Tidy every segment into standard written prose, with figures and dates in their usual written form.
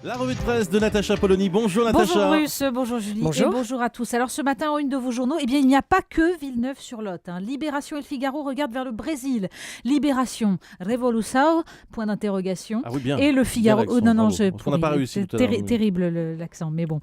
La revue de presse de Natacha Polony. Bonjour Natacha. Bonjour Russe, bonjour Julie Bonjour. et bonjour à tous. Alors ce matin en une de vos journaux, il n'y a pas que Villeneuve-sur-Lot. Libération et le Figaro regardent vers le Brésil. Libération, Revolução, point d'interrogation. Ah oui, bien. Et le Figaro, Bien l'accent, bravo. Parce qu'on n'a pas pourri, réussi c'est tout à l'heure. terrible l'accent, mais bon.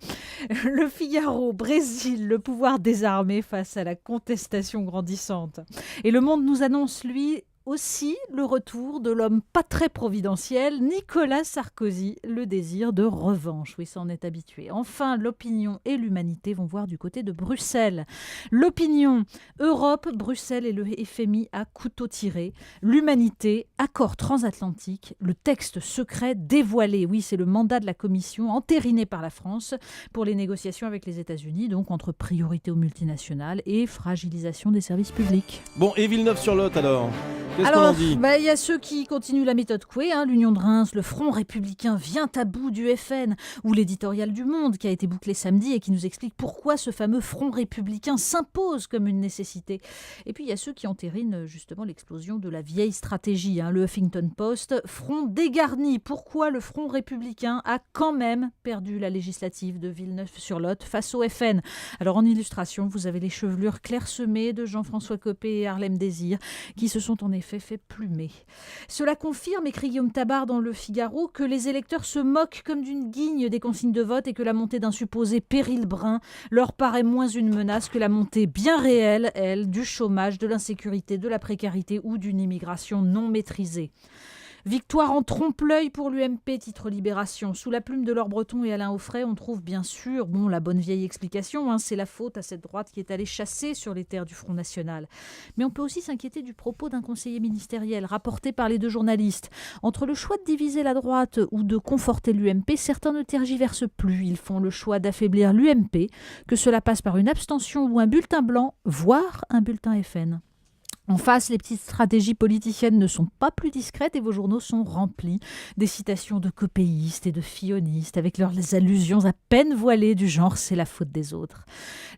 Le Figaro, Brésil, le pouvoir désarmé face à la contestation grandissante. Et Le Monde nous annonce, lui, aussi le retour de l'homme pas très providentiel, Nicolas Sarkozy, le désir de revanche. Oui, ça en est habitué. Enfin, l'opinion et l'humanité vont voir du côté de Bruxelles. L'opinion, Europe, Bruxelles et le FMI à couteau tiré. L'humanité, accord transatlantique, le texte secret dévoilé. Oui, c'est le mandat de la Commission, entériné par la France pour les négociations avec les États-Unis, donc entre priorité aux multinationales et fragilisation des services publics. Bon, et Villeneuve-sur-Lot alors? Qu'est-ce qu'on en Alors, dit? il y a ceux qui continuent la méthode Coué, l'Union de Reims, le Front républicain vient à bout du FN, ou l'éditorial du Monde qui a été bouclé samedi et qui nous explique pourquoi ce fameux Front républicain s'impose comme une nécessité. Et puis il y a ceux qui entérinent justement l'explosion de la vieille stratégie, le Huffington Post, Front dégarni. Pourquoi le Front républicain a quand même perdu la législative de Villeneuve-sur-Lot face au FN? Alors en illustration, vous avez les chevelures clairsemées de Jean-François Copé et Harlem Désir qui se sont en effet fait plumer. Cela confirme, écrit Guillaume Tabar dans Le Figaro, que les électeurs se moquent comme d'une guigne des consignes de vote et que la montée d'un supposé péril brun leur paraît moins une menace que la montée bien réelle, elle, du chômage, de l'insécurité, de la précarité ou d'une immigration non maîtrisée. Victoire en trompe-l'œil pour l'UMP, titre Libération. Sous la plume de Laure Breton et Alain Auffray, on trouve bien sûr la bonne vieille explication, c'est la faute à cette droite qui est allée chasser sur les terres du Front National. Mais on peut aussi s'inquiéter du propos d'un conseiller ministériel, rapporté par les deux journalistes. Entre le choix de diviser la droite ou de conforter l'UMP, certains ne tergiversent plus. Ils font le choix d'affaiblir l'UMP, que cela passe par une abstention ou un bulletin blanc, voire un bulletin FN. En face, les petites stratégies politiciennes ne sont pas plus discrètes et vos journaux sont remplis des citations de copéistes et de fillonistes avec leurs allusions à peine voilées du genre « c'est la faute des autres ».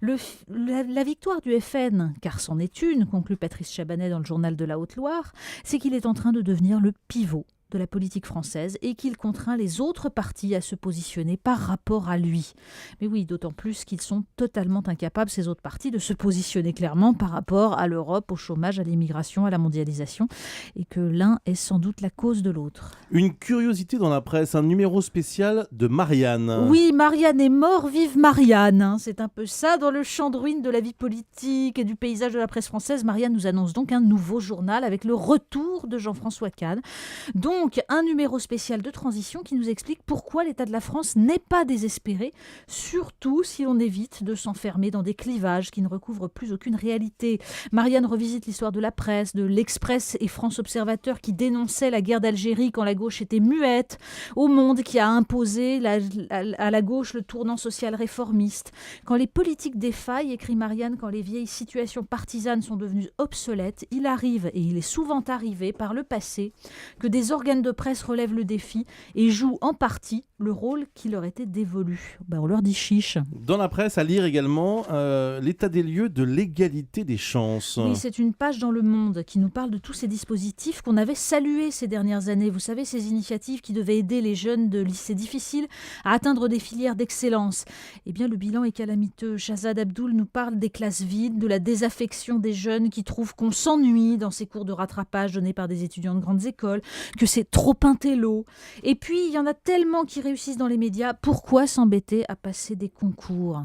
La victoire du FN, car c'en est une, conclut Patrice Chabanet dans le journal de la Haute-Loire, c'est qu'il est en train de devenir le pivot de la politique française et qu'il contraint les autres partis à se positionner par rapport à lui. Mais oui, d'autant plus qu'ils sont totalement incapables, ces autres partis, de se positionner clairement par rapport à l'Europe, au chômage, à l'immigration, à la mondialisation, et que l'un est sans doute la cause de l'autre. Une curiosité dans la presse, un numéro spécial de Marianne. Oui, Marianne est mort, vive Marianne. C'est un peu ça dans le champ de ruines de la vie politique et du paysage de la presse française. Marianne nous annonce donc un nouveau journal avec le retour de Jean-François Kahn. Donc, un numéro spécial de transition qui nous explique pourquoi l'état de la France n'est pas désespéré, surtout si l'on évite de s'enfermer dans des clivages qui ne recouvrent plus aucune réalité. Marianne revisite l'histoire de la presse, de l'Express et France Observateur qui dénonçaient la guerre d'Algérie quand la gauche était muette, au Monde qui a imposé à la gauche le tournant social réformiste. Quand les politiques défaillent, écrit Marianne, quand les vieilles situations partisanes sont devenues obsolètes, il arrive, et il est souvent arrivé par le passé, que des organes de presse relèvent le défi et jouent en partie le rôle qui leur était dévolu. On leur dit chiche. Dans la presse, à lire également l'état des lieux de l'égalité des chances. Oui, c'est une page dans Le Monde qui nous parle de tous ces dispositifs qu'on avait salués ces dernières années. Vous savez, ces initiatives qui devaient aider les jeunes de lycées difficiles à atteindre des filières d'excellence. Eh bien, le bilan est calamiteux. Shahzad Abdoul nous parle des classes vides, de la désaffection des jeunes qui trouvent qu'on s'ennuie dans ces cours de rattrapage donnés par des étudiants de grandes écoles, que c'est trop intello. Et puis, il y en a tellement qui réussissent dans les médias. Pourquoi s'embêter à passer des concours ?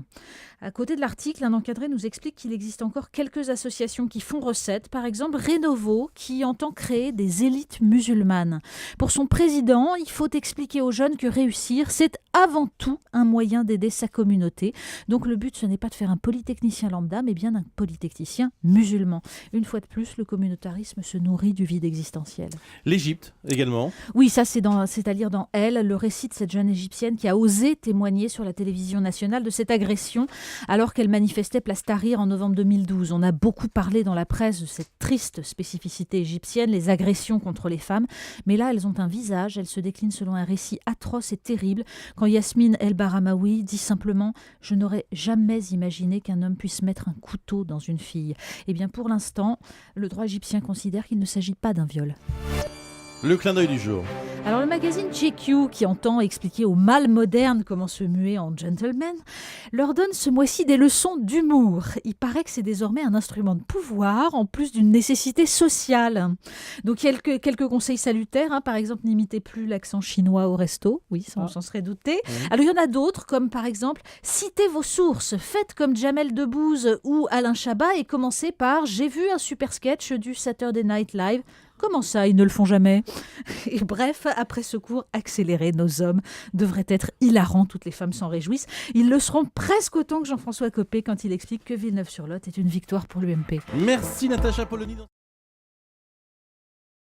À côté de l'article, un encadré nous explique qu'il existe encore quelques associations qui font recette. Par exemple, Renovo, qui entend créer des élites musulmanes. Pour son président, il faut expliquer aux jeunes que réussir, c'est avant tout un moyen d'aider sa communauté. Donc le but, ce n'est pas de faire un polytechnicien lambda, mais bien un polytechnicien musulman. Une fois de plus, le communautarisme se nourrit du vide existentiel. L'Égypte également. Oui, ça c'est à lire dans Elle, le récit de cette jeune égyptienne qui a osé témoigner sur la télévision nationale de cette agression alors qu'elle manifestait place Tahrir en novembre 2012. On a beaucoup parlé dans la presse de cette triste spécificité égyptienne, les agressions contre les femmes, mais là elles ont un visage, elles se déclinent selon un récit atroce et terrible. Quand Yasmine El Baramawi dit simplement « Je n'aurais jamais imaginé qu'un homme puisse mettre un couteau dans une fille ». Eh bien pour l'instant, le droit égyptien considère qu'il ne s'agit pas d'un viol. Le clin d'œil du jour. Alors le magazine GQ, qui entend expliquer aux mâles modernes comment se muer en gentleman, leur donne ce mois-ci des leçons d'humour. Il paraît que c'est désormais un instrument de pouvoir, en plus d'une nécessité sociale. Donc quelques conseils salutaires, hein. Par exemple, n'imitez plus l'accent chinois au resto. Oui, ça on s'en serait douté. Alors il y en a d'autres, comme par exemple, citez vos sources, faites comme Jamel Debbouze ou Alain Chabat et commencez par « J'ai vu un super sketch du Saturday Night Live ». Comment ça, ils ne le font jamais? Et bref, après ce cours accéléré, nos hommes devraient être hilarants, toutes les femmes s'en réjouissent. Ils le seront presque autant que Jean-François Copé quand il explique que Villeneuve-sur-Lot est une victoire pour l'UMP. Merci Natacha Polony.